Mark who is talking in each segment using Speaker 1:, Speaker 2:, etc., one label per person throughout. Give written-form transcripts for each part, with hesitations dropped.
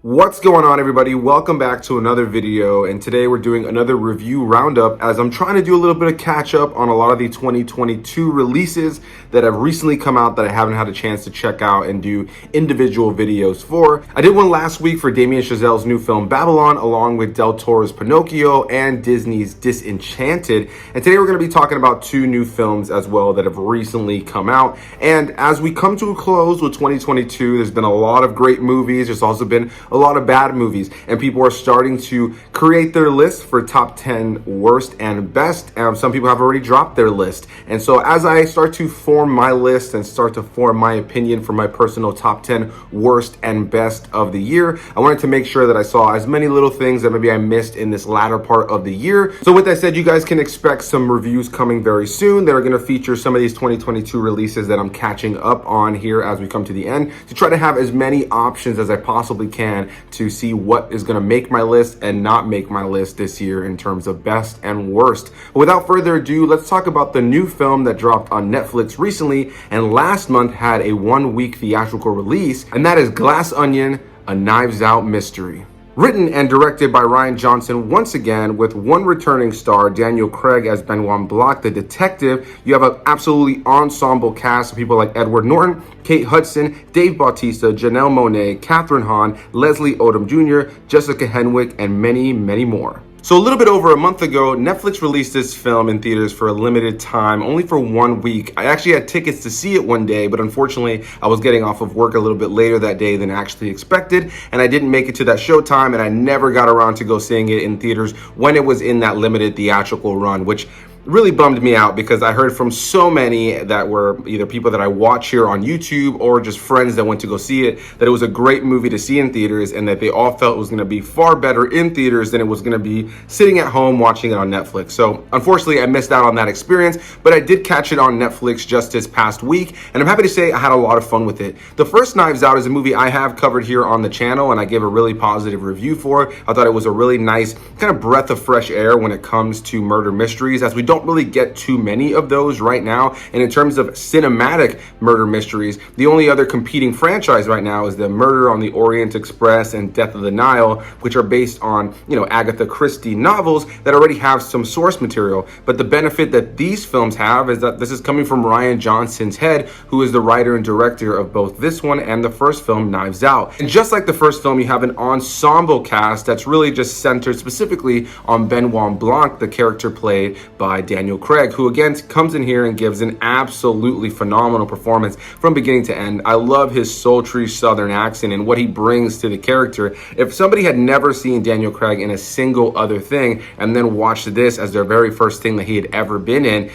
Speaker 1: What's going on, everybody? Welcome back to another video, and today we're doing another review roundup as I'm trying to do a little bit of catch up on a lot of the 2022 releases that have recently come out that I haven't had a chance to check out and do individual videos for. I did one last week for Damien Chazelle's new film Babylon, along with Del Toro's Pinocchio and Disney's Disenchanted, and today we're going to be talking about two new films as well that have recently come out. And as we come to a close with 2022, there's been a lot of great movies. There's also been a lot of bad movies, and people are starting to create their lists for top 10 worst and best. Some people have already dropped their list, and so as I start to form my list and start to form my opinion for my personal top 10 worst and best of the year, I wanted to make sure that I saw as many little things that maybe I missed in this latter part of the year. So with that said, you guys can expect some reviews coming very soon that are going to feature some of these 2022 releases that I'm catching up on here as we come to the end, to try to have as many options as I possibly can to see what is going to make my list and not make my list this year in terms of best and worst. But without further ado, let's talk about the new film that dropped on Netflix recently and last month had a 1-week theatrical release, and that is Glass Onion, a Knives Out mystery. Written and directed by Rian Johnson once again, with one returning star, Daniel Craig as Benoit Blanc, the detective. You have an absolutely ensemble cast of people like Edward Norton, Kate Hudson, Dave Bautista, Janelle Monáe, Catherine Hahn, Leslie Odom Jr., Jessica Henwick, and many, many more. So a little bit over a month ago, Netflix released this film in theaters for a limited time, only for 1 week. I actually had tickets to see it one day, but unfortunately, I was getting off of work a little bit later that day than actually expected, and I didn't make it to that showtime, and I never got around to go seeing it in theaters when it was in that limited theatrical run, which really bummed me out because I heard from so many that were either people that I watch here on YouTube or just friends that went to go see it, that it was a great movie to see in theaters and that they all felt it was going to be far better in theaters than it was going to be sitting at home watching it on Netflix. So unfortunately, I missed out on that experience, but I did catch it on Netflix just this past week, and I'm happy to say I had a lot of fun with it. The first Knives Out is a movie I have covered here on the channel, and I gave a really positive review for it. I thought it was a really nice kind of breath of fresh air when it comes to murder mysteries, as we don't really get too many of those right now. And in terms of cinematic murder mysteries, the only other competing franchise right now is the Murder on the Orient Express and Death of the Nile, which are based on, Agatha Christie novels that already have some source material. But the benefit that these films have is that this is coming from Rian Johnson's head, who is the writer and director of both this one and the first film, Knives Out. And just like the first film, you have an ensemble cast that's really just centered specifically on Benoit Blanc, the character played by Daniel Craig, who again comes in here and gives an absolutely phenomenal performance from beginning to end. I love his sultry southern accent and what he brings to the character. If somebody had never seen Daniel Craig in a single other thing and then watched this as their very first thing that he had ever been in,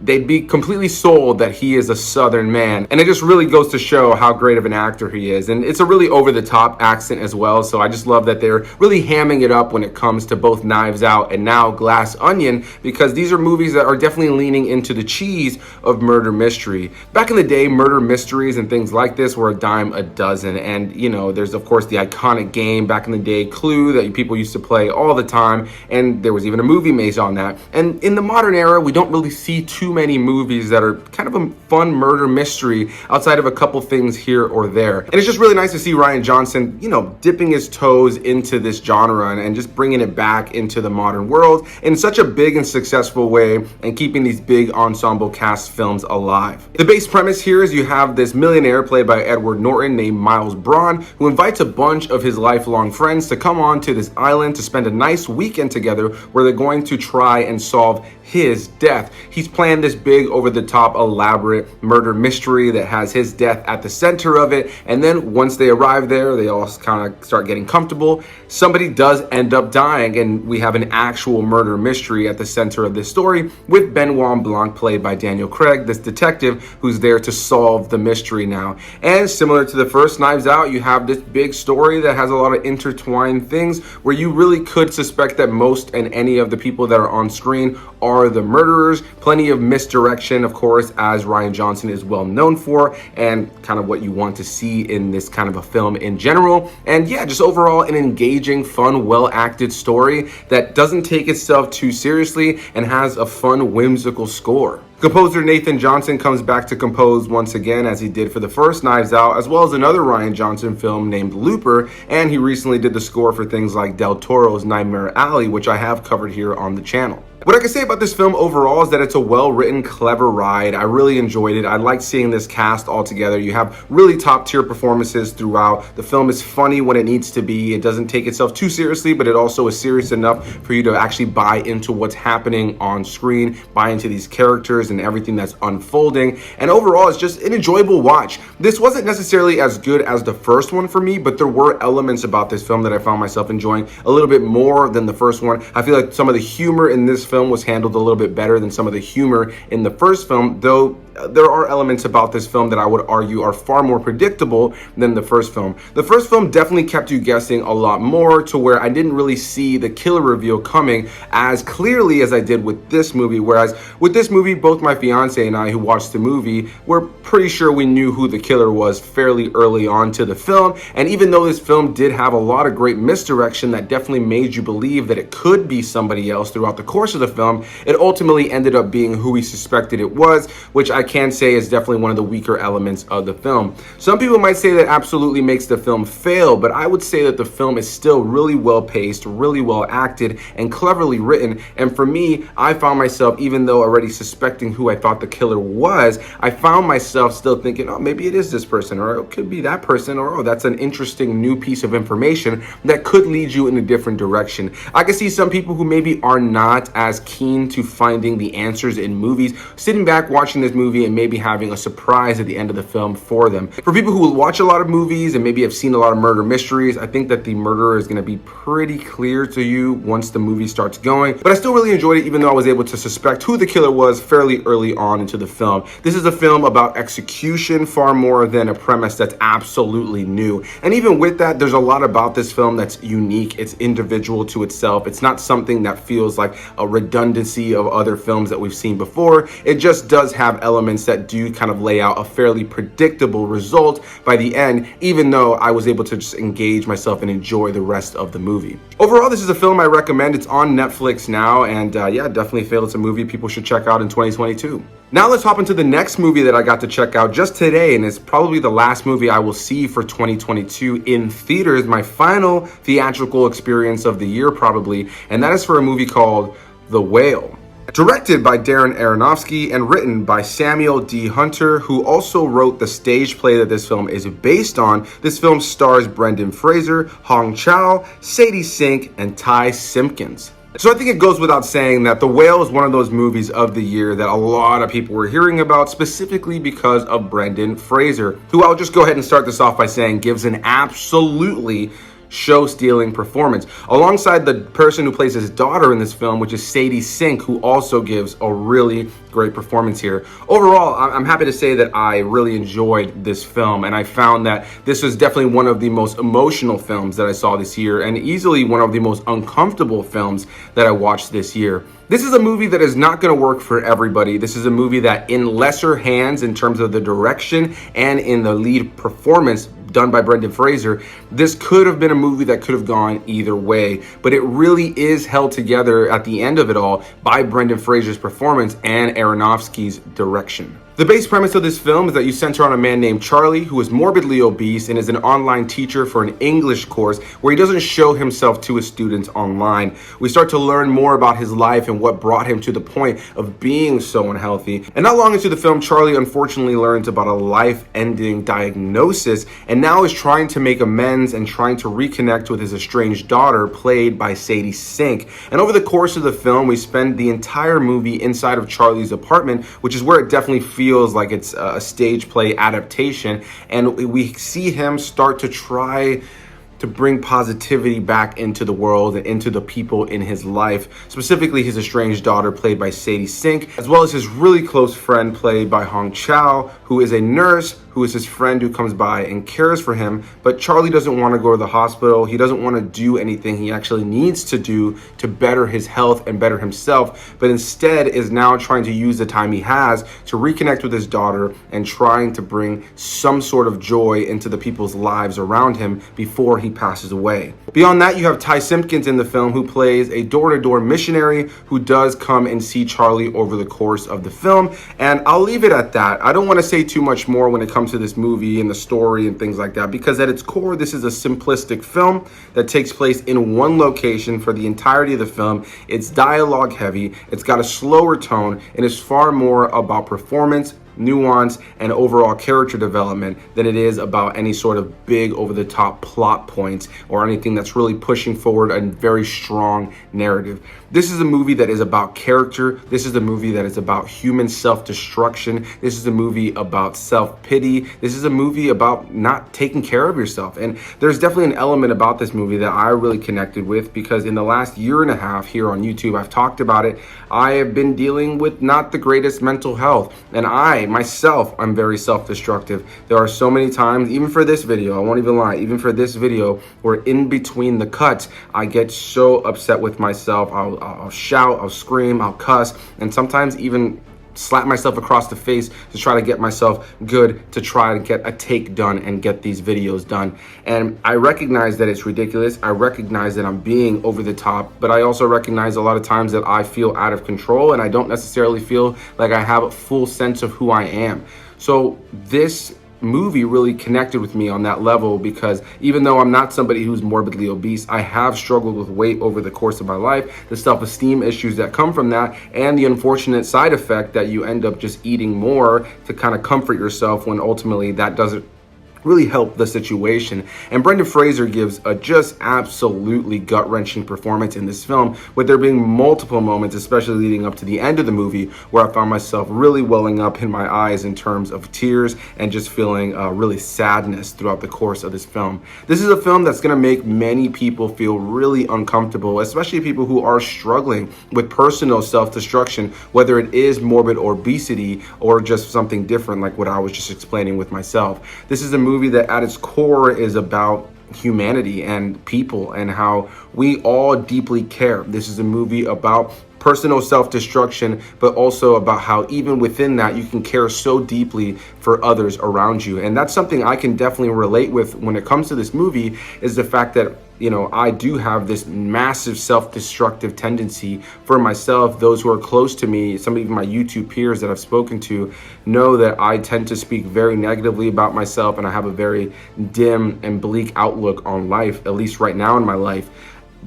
Speaker 1: they'd be completely sold that he is a southern man. And it just really goes to show how great of an actor he is. And it's a really over-the-top accent as well, so I just love that they're really hamming it up when it comes to both Knives Out and now Glass Onion, because these are movies that are definitely leaning into the cheese of murder mystery. Back in the day, murder mysteries and things like this were a dime a dozen. And, there's of course the iconic game back in the day, Clue, that people used to play all the time. And there was even a movie based on that. And in the modern era, we don't really see too many movies that are kind of a fun murder mystery outside of a couple things here or there. And it's just really nice to see Rian Johnson, dipping his toes into this genre and just bringing it back into the modern world in such a big and successful way, and keeping these big ensemble cast films alive. The base premise here is you have this millionaire played by Edward Norton named Miles Braun, who invites a bunch of his lifelong friends to come on to this island to spend a nice weekend together where they're going to try and solve his death. He's planned this big, over-the-top, elaborate murder mystery that has his death at the center of it, and then once they arrive there, they all kind of start getting comfortable. Somebody does end up dying, and we have an actual murder mystery at the center of this story, with Benoit Blanc played by Daniel Craig, this detective who's there to solve the mystery now. And similar to the first Knives Out, you have this big story that has a lot of intertwined things where you really could suspect that most and any of the people that are on screen are are the murderers. Plenty of misdirection, of course, as Rian Johnson is well known for, and kind of what you want to see in this kind of a film in general. And yeah, just overall an engaging, fun, well-acted story that doesn't take itself too seriously and has a fun, whimsical score. Composer Nathan Johnson comes back to compose once again, as he did for the first Knives Out, as well as another Rian Johnson film named Looper, and he recently did the score for things like Del Toro's Nightmare Alley, which I have covered here on the channel. What I can say about this film overall is that it's a well-written, clever ride. I really enjoyed it. I like seeing this cast all together. You have really top-tier performances throughout. The film is funny when it needs to be. It doesn't take itself too seriously, but it also is serious enough for you to actually buy into what's happening on screen, buy into these characters and everything that's unfolding. And overall, it's just an enjoyable watch. This wasn't necessarily as good as the first one for me, but there were elements about this film that I found myself enjoying a little bit more than the first one. I feel like some of the humor in this film was handled a little bit better than some of the humor in the first film, though there are elements about this film that I would argue are far more predictable than the first film. The first film definitely kept you guessing a lot more, to where I didn't really see the killer reveal coming as clearly as I did with this movie, whereas with this movie, both my fiance and I, who watched the movie, were pretty sure we knew who the killer was fairly early on to the film. And even though this film did have a lot of great misdirection that definitely made you believe that it could be somebody else throughout the course of the film, it ultimately ended up being who we suspected it was, which I can say is definitely one of the weaker elements of the film. Some people might say that absolutely makes the film fail, but I would say that the film is still really well paced, really well acted, and cleverly written. And for me, I found myself, even though already suspecting who I thought the killer was, I found myself still thinking, oh, maybe it is this person, or it could be that person, or oh, that's an interesting new piece of information that could lead you in a different direction. I can see some people who maybe are not as keen to finding the answers in movies sitting back watching this movie and maybe having a surprise at the end of the film for them. For people who watch a lot of movies and maybe have seen a lot of murder mysteries, I think that the murderer is going to be pretty clear to you once the movie starts going. But I still really enjoyed it, even though I was able to suspect who the killer was fairly early on into the film. This is a film about execution far more than a premise that's absolutely new. And even with that, there's a lot about this film that's unique. It's individual to itself. It's not something that feels like a redundancy of other films that we've seen before. It just does have elements that do kind of lay out a fairly predictable result by the end, even though I was able to just engage myself and enjoy the rest of the movie. Overall, this is a film I recommend. It's on Netflix now, and yeah, definitely feel it's a movie people should check out in 2022. Now let's hop into the next movie that I got to check out just today, and it's probably the last movie I will see for 2022 in theaters, my final theatrical experience of the year probably, and that is for a movie called The Whale. Directed by Darren Aronofsky and written by Samuel D. Hunter, who also wrote the stage play that this film is based on. This film stars Brendan Fraser, Hong Chow, Sadie Sink, and Ty Simpkins. So I think it goes without saying that The Whale is one of those movies of the year that a lot of people were hearing about, specifically because of Brendan Fraser, who I'll just go ahead and start this off by saying gives an absolutely show-stealing performance, alongside the person who plays his daughter in this film, which is Sadie Sink, who also gives a really great performance here. Overall, I'm happy to say that I really enjoyed this film, and I found that this was definitely one of the most emotional films that I saw this year, and easily one of the most uncomfortable films that I watched this year. This is a movie that is not going to work for everybody. This is a movie that, in lesser hands in terms of the direction and in the lead performance done by Brendan Fraser, this could have been a movie that could have gone either way, but it really is held together at the end of it all by Brendan Fraser's performance and Aronofsky's direction. The base premise of this film is that you center on a man named Charlie, who is morbidly obese and is an online teacher for an English course where he doesn't show himself to his students online. We start to learn more about his life and what brought him to the point of being so unhealthy. And not long into the film, Charlie unfortunately learns about a life-ending diagnosis and now is trying to make amends and trying to reconnect with his estranged daughter, played by Sadie Sink. And over the course of the film, we spend the entire movie inside of Charlie's apartment, which is where it definitely feels like it's a stage play adaptation, and we see him start to try to to bring positivity back into the world and into the people in his life, specifically his estranged daughter played by Sadie Sink, as well as his really close friend played by Hong Chow, who is a nurse who is his friend who comes by and cares for him. But Charlie doesn't want to go to the hospital. He doesn't want to do anything he actually needs to do to better his health and better himself, but instead is now trying to use the time he has to reconnect with his daughter and trying to bring some sort of joy into the people's lives around him before he passes away. Beyond that, you have Ty Simpkins in the film, who plays a door-to-door missionary who does come and see Charlie over the course of the film. And I'll leave it at that. I don't want to say too much more when it comes to this movie and the story and things like that, because at its core, this is a simplistic film that takes place in one location for the entirety of the film. It's dialogue heavy, it's got a slower tone, and it's far more about performance, nuance, and overall character development than it is about any sort of big over-the-top plot points or anything that's really pushing forward a very strong narrative. This is a movie that is about character. This is a movie that is about human self-destruction. This is a movie about self-pity. This is a movie about not taking care of yourself. And there's definitely an element about this movie that I really connected with, because in the last year and a half here on YouTube, I've talked about it. I have been dealing with not the greatest mental health, and I'm very self-destructive. There are so many times, even for this video, I won't even lie, even for this video, where in between the cuts, I get so upset with myself. I'll shout, I'll scream, I'll cuss, and sometimes even slap myself across the face to try to get myself good, to try to get a take done and get these videos done. And I recognize that it's ridiculous. I recognize that I'm being over the top, but I also recognize a lot of times that I feel out of control and I don't necessarily feel like I have a full sense of who I am. So this movie really connected with me on that level, because even though I'm not somebody who's morbidly obese, I have struggled with weight over the course of my life, the self-esteem issues that come from that, and the unfortunate side effect that you end up just eating more to kind of comfort yourself when ultimately that doesn't really help the situation. And Brendan Fraser gives a just absolutely gut-wrenching performance in this film, with there being multiple moments, especially leading up to the end of the movie, where I found myself really welling up in my eyes in terms of tears and just feeling really sadness throughout the course of this film. This is a film that's going to make many people feel really uncomfortable, especially people who are struggling with personal self-destruction, whether it is morbid obesity or just something different like what I was just explaining with myself. This is a movie that at its core is about humanity and people and how we all deeply care. This is a movie about personal self-destruction, but also about how even within that you can care so deeply for others around you. And that's something I can definitely relate with when it comes to this movie, is the fact that, you know, I do have this massive self-destructive tendency for myself. Those who are close to me, some of my YouTube peers that I've spoken to, know that I tend to speak very negatively about myself, and I have a very dim and bleak outlook on life, at least right now in my life.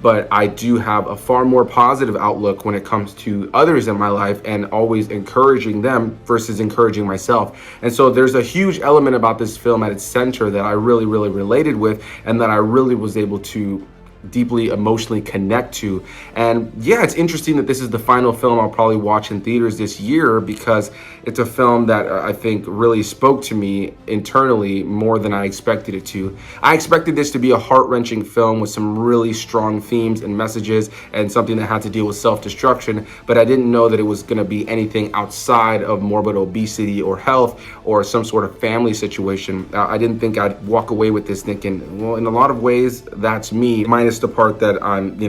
Speaker 1: But I do have a far more positive outlook when it comes to others in my life, and always encouraging them versus encouraging myself. And so there's a huge element about this film at its center that I really related with, and that I really was able to deeply emotionally connect to. And yeah, it's interesting that this is the final film I'll probably watch in theaters this year, because it's a film that I think really spoke to me internally more than I expected it to. I expected this to be a heart-wrenching film with some really strong themes and messages, and something that had to deal with self-destruction, but I didn't know that it was going to be anything outside of morbid obesity or health or some sort of family situation. I didn't think I'd walk away with this thinking, well, in a lot of ways, that's me, minus the part that I'm,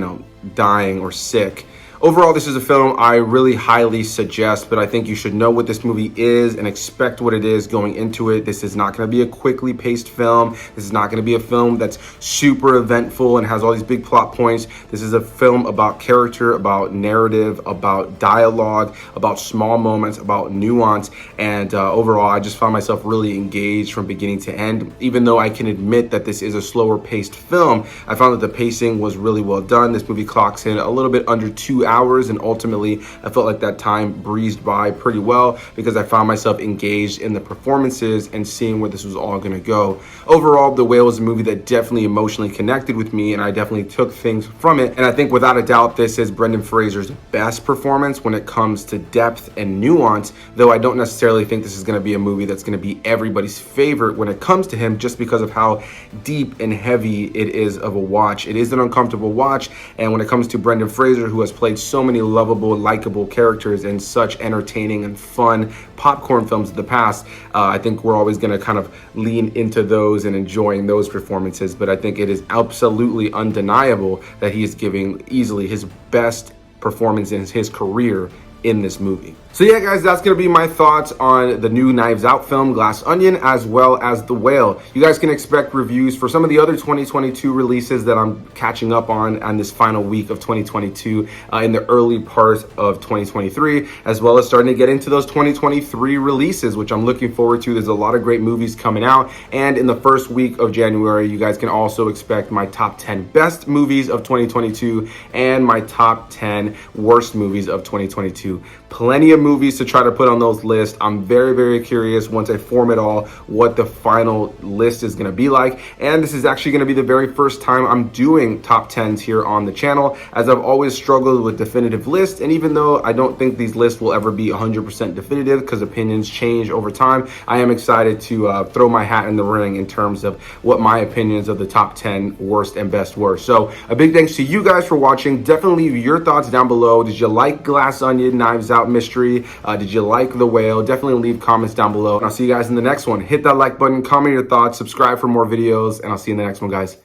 Speaker 1: dying or sick. Overall, this is a film I really highly suggest, but I think you should know what this movie is and expect what it is going into it. This is not going to be a quickly paced film. This is not going to be a film that's super eventful and has all these big plot points. This is a film about character, about narrative, about dialogue, about small moments, about nuance, and overall, I just found myself really engaged from beginning to end. Even though I can admit that this is a slower paced film, I found that the pacing was really well done. This movie clocks in a little bit under 2 hours, and ultimately I felt like that time breezed by pretty well because I found myself engaged in the performances and seeing where this was all going to go. Overall, The Whale is a movie that definitely emotionally connected with me, and I definitely took things from it. And I think without a doubt, this is Brendan Fraser's best performance when it comes to depth and nuance, though I don't necessarily think this is going to be a movie that's going to be everybody's favorite when it comes to him, just because of how deep and heavy it is of a watch. It is an uncomfortable watch, and when it comes to Brendan Fraser, who has played so many lovable, likable characters in such entertaining and fun popcorn films of the past, I think we're always going to kind of lean into those and enjoying those performances. But I think it is absolutely undeniable that he is giving easily his best performance in his career in this movie. So yeah, guys, that's gonna be my thoughts on the new Knives Out film, Glass Onion, as well as The Whale. You guys can expect reviews for some of the other 2022 releases that I'm catching up on this final week of 2022 in the early part of 2023, as well as starting to get into those 2023 releases, which I'm looking forward to. There's a lot of great movies coming out, and in the first week of January, you guys can also expect my top 10 best movies of 2022 and my top 10 worst movies of 2022. Plenty of movies to try to put on those lists. I'm very, very curious once I form it all what the final list is going to be like. And this is actually going to be the very first time I'm doing top 10s here on the channel, as I've always struggled with definitive lists. And even though I don't think these lists will ever be 100% definitive because opinions change over time, I am excited to throw my hat in the ring in terms of what my opinions of the top 10 worst and best were. So a big thanks to you guys for watching. Definitely leave your thoughts down below. Did you like Glass Onion, Knives Out mystery? Did you like The Whale? Definitely leave comments down below. And I'll see you guys in the next one. Hit that like button, comment your thoughts, subscribe for more videos, and I'll see you in the next one, guys.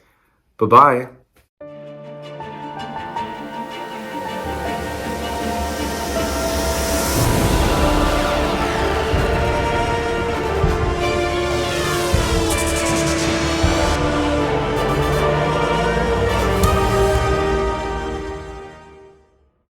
Speaker 1: Bye-bye.